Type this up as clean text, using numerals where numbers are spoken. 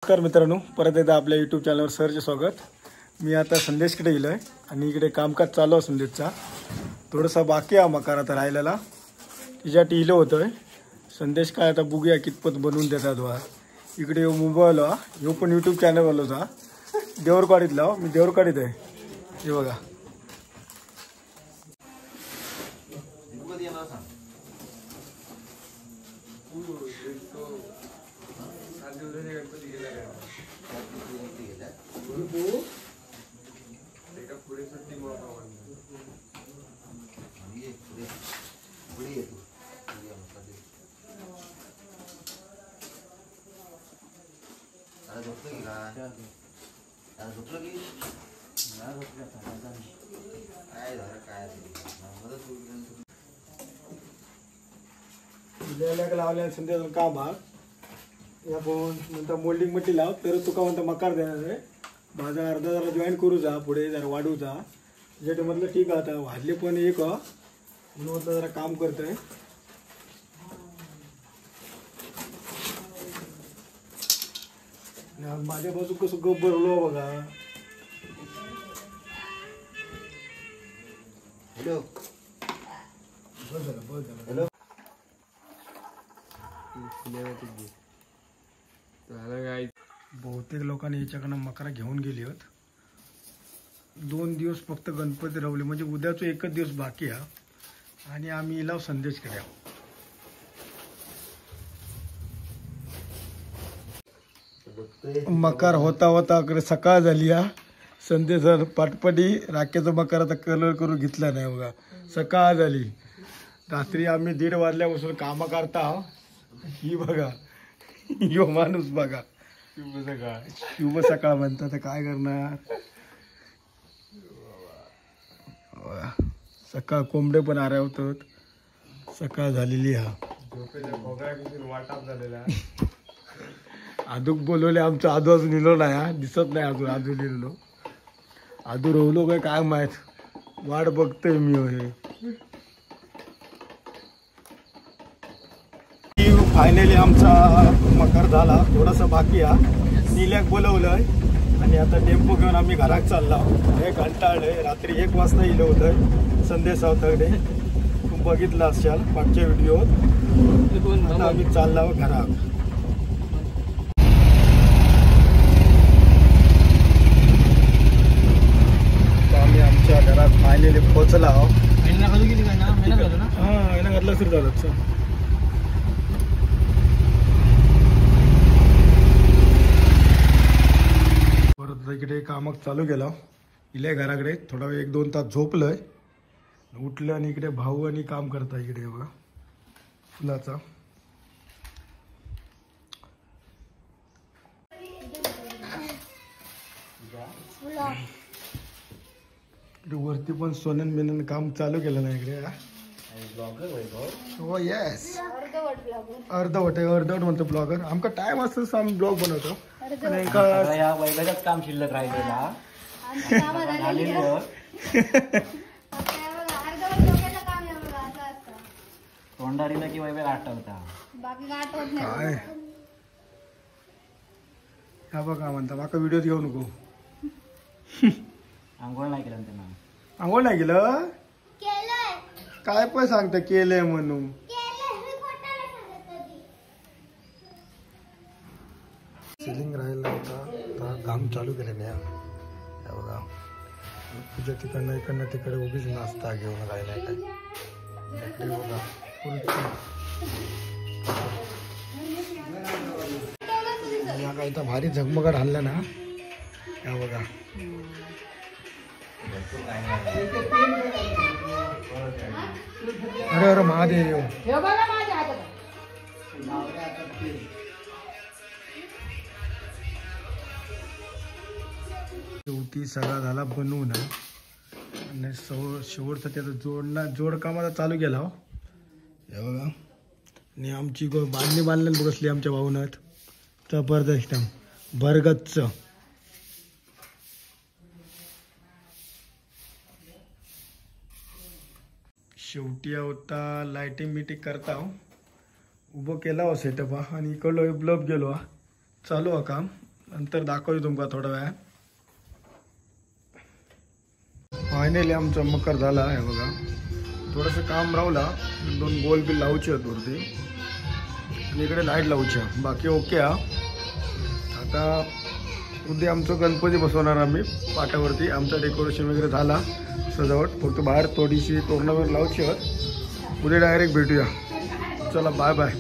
नमस्कार मित्रांनो, परत एकदा आपल्या यूट्यूब चॅनलवर सरचे स्वागत। मी आता संदेशकडे गेलो आहे आणि इकडे कामकाज चालू आहे संदेशचा। थोडासा बाकी आहे मकार आता राहिलेला, तिच्यासाठी इलो होतोय संदेश। काय आता बघूया कितपत बनवून देतात वा। इकडे मोबाईल ह्यो पण यूट्यूब चॅनलवालाचा देवरकाडीतला, मी देवरकाडीत आहे हे बघा। लावल्या संध्याकाळ काम आपण म्हणता मोल्डिंग मट्टी लाव तर तुका म्हणता मकार देणार आहे। माझा अर्धा जरा जॉईन करू जा, पुढे जरा वाढू जा। त्याच्यात म्हटलं ठीक आहे, आता वाढले पण एक म्हणून म्हटलं जरा काम करतोय। माझ्या बाजू कसं गप भरलो बघा। हॅलो बस झालं हॅलो बहुतेक लोकांनी याच्याकडनं मकरा घेऊन गेली होत। 2 दिवस फक्त गणपती रावले, म्हणजे उद्याचं एकच दिवस बाकी आहे आणि आम्ही इलाव संदेश केला। मकार होता होता सकाळ झाली हा। संदेश पाटपटी राख्याचा मकार आता कलर करून घेतला नाही बघा। सकाळ झाली, रात्री आम्ही 1:30 वाजल्यापासून काम करता। ही बघा, यो माणूस बघा, शुभ सकाळ म्हणतात, काय करणार। सकाळ कोंबडे पण आरे होतात, सकाळ झालेली हा। आदूक बोलवले, आमचं आदू अजून लिहिलो नाही हा, दिसत नाही अजून आदू लिहिलो। आदू रवलो काय माहित, वाट बघतोय मी हे। फायनली आमचा मकर झाला, थोडासा बाकी आहे। नील्याक बोलवलंय आणि आता टेम्पो घेऊन आम्ही घरात चाललो। हे कंटाळले, रात्री 1 वाजता इलो होतं संदेश सावताकडे, तू बघितला असाल मागच्या व्हिडिओत। आता आम्ही चाललो घरात। आम्ही आमच्या घरात फायनली पोहोचला। हा यांना घातला सुरू झालं। इकडे कामक चालू केला, इले घराकडे थोडा वेळ 1-2 तास झोपलंय, उठलं आणि इकडे भाऊ आणि काम करता इकडे बघा फुलाचा। वरती पण सोनन बिनन काम चालू केलं ना इकडे। हो येस, अर्धवट म्हणतो ब्लॉगर। आमका टाइम असतो आम्ही ब्लॉग बनवतो, काम शिल्लक राहिलेला तोंडारीला की वैभव आठवता, काय हा बघा म्हणता माका व्हिडिओ घेऊ नको। आंघोळ नाही केलं त्यांना, आंघोळ नाही केलं काय पण सांगता केलंय म्हणून। सिलिंग राहिला होता, काम चालू केले नाही बघा। तुझ्या तिकडनं तिकडे उभीच नाश्ता घेऊन राहिलाय काय बघा। फुल इथं भारी झगमगाट हल्ला ना या बघा। अरे अरे महादेव, शेवटी सगळा झाला बनवून आणि शेवटचा त्याचा जोडकामाचा चालू केला हे बघा। आणि आमची बांधणी बसली आमच्या भाऊनात जबरदस्त भरगच्च। शेवटी होता लाइटिंग बिटिंग करता उभं केला सेटअप आणि इकडलो बल्ब गेलो चालू काम नंतर दाखवू तुमका थोड्या वेळात. फायनली आमचा मकर झाला आहे बघा. थोडंसं काम राहिला, 2 गोल बिल लावचे आहेत वरती आणि इकडे लाईट लावच्या, बाकी ओके हा. आता उद्या आमचं गणपती बसवणार आम्ही पाटावरती. आमचं डेकोरेशन वगैरे झाला, सजावट फक्त बाहेर थोडीशी तोरणं वगैरे लावची आहेत. उद्या डायरेक्ट भेटूया. चला बाय बाय.